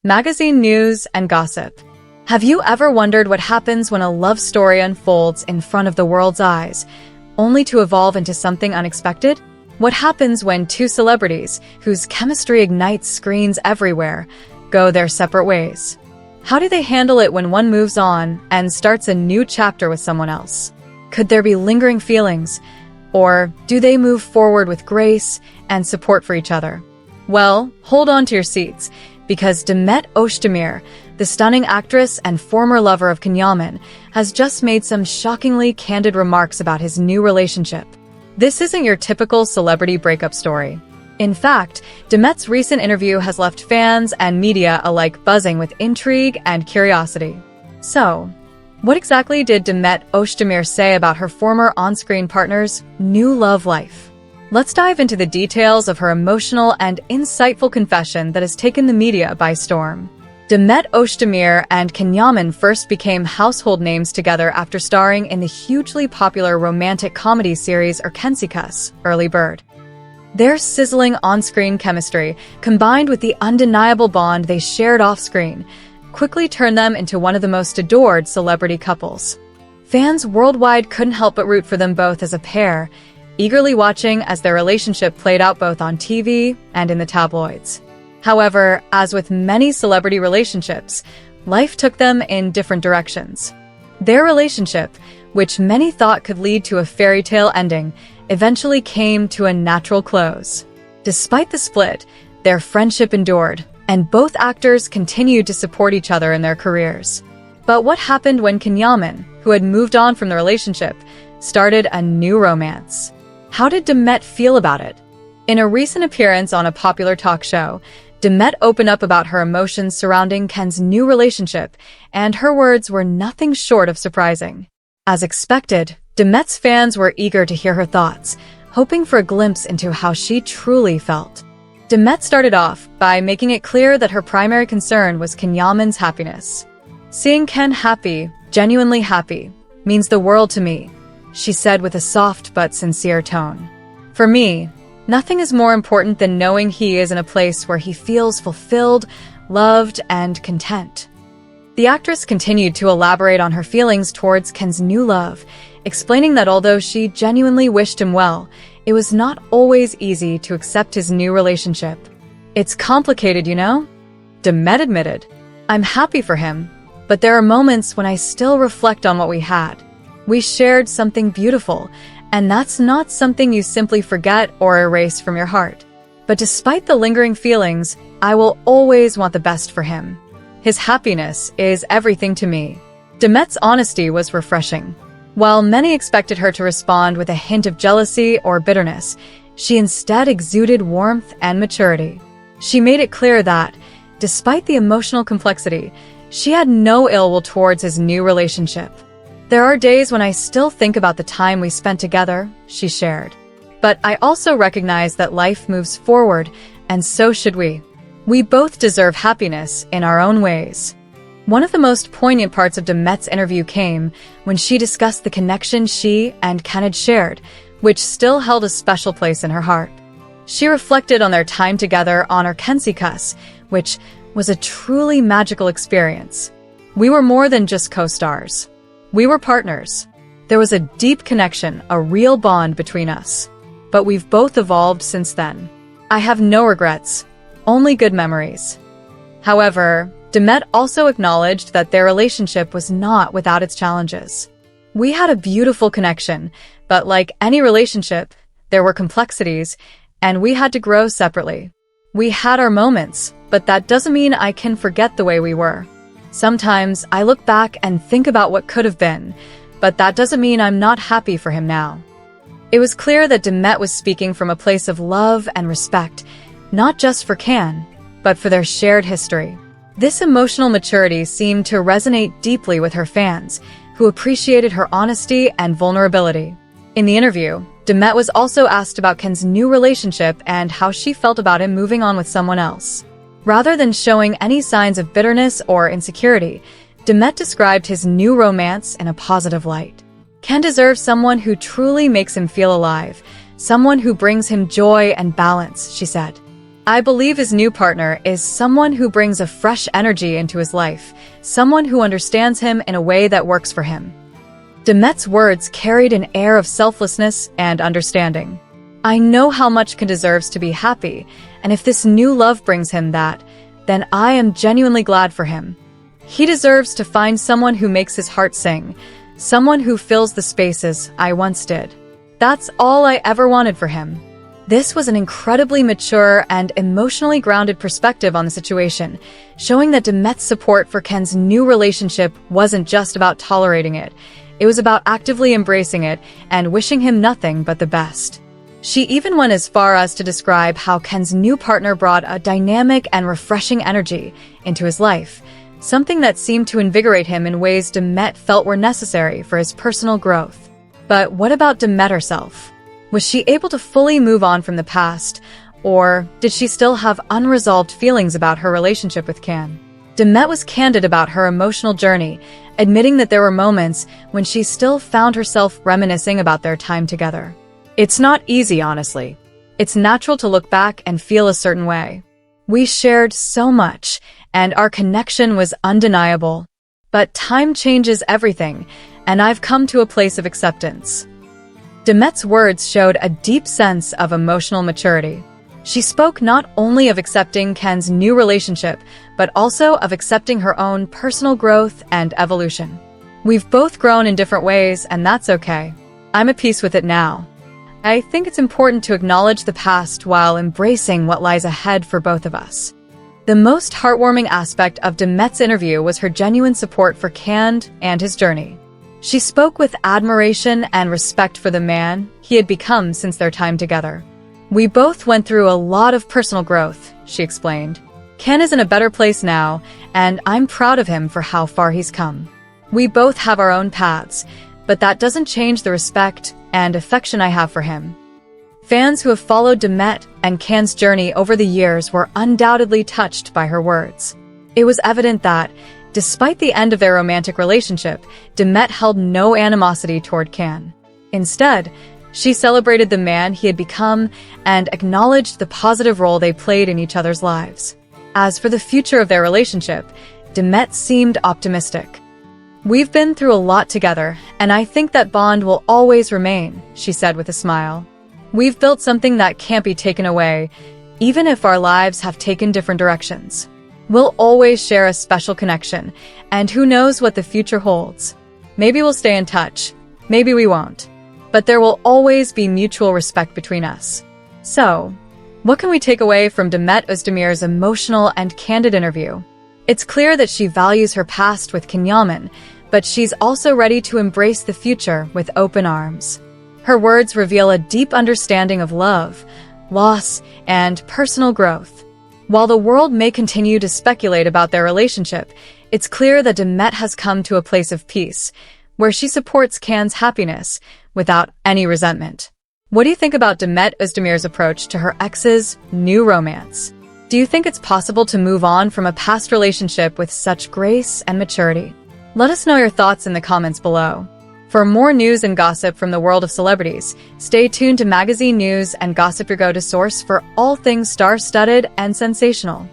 magazine news, and gossip. Have you ever wondered what happens when a love story unfolds in front of the world's eyes, only to evolve into something unexpected? What happens when two celebrities, whose chemistry ignites screens everywhere, go their separate ways? How do they handle it when one moves on and starts a new chapter with someone else? Could there be lingering feelings? Or do they move forward with grace and support for each other? Well, hold on to your seats, because Demet Özdemir, the stunning actress and former lover of Yaman, has just made some shockingly candid remarks about his new relationship. This isn't your typical celebrity breakup story. In fact, Demet's recent interview has left fans and media alike buzzing with intrigue and curiosity. So, what exactly did Demet Özdemir say about her former on-screen partner's new love life? Let's dive into the details of her emotional and insightful confession that has taken the media by storm. Demet Özdemir and Yaman first became household names together after starring in the hugely popular romantic comedy series candid, Early Bird. Their sizzling on-screen chemistry, combined with the undeniable bond they shared off-screen, quickly turned them into one of the most adored celebrity couples. Fans worldwide couldn't help but root for them both as a pair, eagerly watching as their relationship played out both on TV and in the tabloids. However, as with many celebrity relationships, life took them in different directions. Their relationship, which many thought could lead to a fairy tale ending, eventually came to a natural close. Despite the split, their friendship endured, and both actors continued to support each other in their careers. But what happened when Yaman, who had moved on from the relationship, started a new romance? How did Demet feel about it? In a recent appearance on a popular talk show, Demet opened up about her emotions surrounding Ken's new relationship, and her words were nothing short of surprising. As expected, Demet's fans were eager to hear her thoughts, hoping for a glimpse into how she truly felt. Demet started off by making it clear that her primary concern was Yaman's happiness. "Seeing Ken happy, genuinely happy, means the world to me," she said with a soft but sincere tone. "For me, nothing is more important than knowing he is in a place where he feels fulfilled, loved, and content." The actress continued to elaborate on her feelings towards Ken's new love, explaining that although she genuinely wished him well, it was not always easy to accept his new relationship. "It's complicated, you know?" Demet admitted. "I'm happy for him, but there are moments when I still reflect on what we had. We shared something beautiful, and that's not something you simply forget or erase from your heart. But despite the lingering feelings, I will always want the best for him. His happiness is everything to me." Demet's honesty was refreshing. While many expected her to respond with a hint of jealousy or bitterness, she instead exuded warmth and maturity. She made it clear that, despite the emotional complexity, she had no ill will towards his new relationship. "There are days when I still think about the time we spent together," she shared. "But I also recognize that life moves forward, and so should we. We both deserve happiness in our own ways." One of the most poignant parts of Demet's interview came when she discussed the connection she and Ken had shared, which still held a special place in her heart. She reflected on their time together on candid, which was a truly magical experience. "We were more than just co-stars. We were partners. There was a deep connection, a real bond between us. But we've both evolved since then. I have no regrets, only good memories." However, Demet also acknowledged that their relationship was not without its challenges. "We had a beautiful connection, but like any relationship, there were complexities, and we had to grow separately. We had our moments, but that doesn't mean I can forget the way we were. Sometimes I look back and think about what could have been, but that doesn't mean I'm not happy for him now." It was clear that Demet was speaking from a place of love and respect, not just for Ken, but for their shared history. This emotional maturity seemed to resonate deeply with her fans, who appreciated her honesty and vulnerability. In the interview, Demet was also asked about Ken's new relationship and how she felt about him moving on with someone else. Rather than showing any signs of bitterness or insecurity, Demet described his new romance in a positive light. "Ken deserves someone who truly makes him feel alive, someone who brings him joy and balance," she said. I believe his new partner is someone who brings a fresh energy into his life, someone who understands him in a way that works for him. Demet's words carried an air of selflessness and understanding. I know how much Can deserves to be happy, and if this new love brings him that, then I am genuinely glad for him. He deserves to find someone who makes his heart sing, someone who fills the spaces I once did. That's all I ever wanted for him. This was an incredibly mature and emotionally grounded perspective on the situation, showing that Demet's support for Ken's new relationship wasn't just about tolerating it. It was about actively embracing it and wishing him nothing but the best. She even went as far as to describe how Ken's new partner brought a dynamic and refreshing energy into his life, something that seemed to invigorate him in ways Demet felt were necessary for his personal growth. But what about Demet herself? Was she able to fully move on from the past, or did she still have unresolved feelings about her relationship with Can? Demet was candid about her emotional journey, admitting that there were moments when she still found herself reminiscing about their time together. It's not easy, honestly. It's natural to look back and feel a certain way. We shared so much, and our connection was undeniable. But time changes everything, and I've come to a place of acceptance. Demet's words showed a deep sense of emotional maturity. She spoke not only of accepting Ken's new relationship, but also of accepting her own personal growth and evolution. We've both grown in different ways, and that's okay. I'm at peace with it now. I think it's important to acknowledge the past while embracing what lies ahead for both of us. The most heartwarming aspect of Demet's interview was her genuine support for Can and his journey. She spoke with admiration and respect for the man he had become since their time together. We both went through a lot of personal growth, she explained. Can is in a better place now, and I'm proud of him for how far he's come. We both have our own paths, but that doesn't change the respect and affection I have for him. Fans who have followed Demet and Can's journey over the years were undoubtedly touched by her words. It was evident that, despite the end of their romantic relationship, Demet held no animosity toward Can. Instead, she celebrated the man he had become and acknowledged the positive role they played in each other's lives. As for the future of their relationship, Demet seemed optimistic. We've been through a lot together, and I think that bond will always remain, she said with a smile. We've built something that can't be taken away, even if our lives have taken different directions. We'll always share a special connection, and who knows what the future holds. Maybe we'll stay in touch, maybe we won't. But there will always be mutual respect between us. So, what can we take away from Demet Özdemir's emotional and candid interview? It's clear that she values her past with Yaman, but she's also ready to embrace the future with open arms. Her words reveal a deep understanding of love, loss, and personal growth. While the world may continue to speculate about their relationship, it's clear that Demet has come to a place of peace, where she supports Can's happiness without any resentment. What do you think about Demet Özdemir's approach to her ex's new romance? Do you think it's possible to move on from a past relationship with such grace and maturity? Let us know your thoughts in the comments below. For more news and gossip from the world of celebrities, stay tuned to Magazine News and Gossip, your go-to source for all things star-studded and sensational.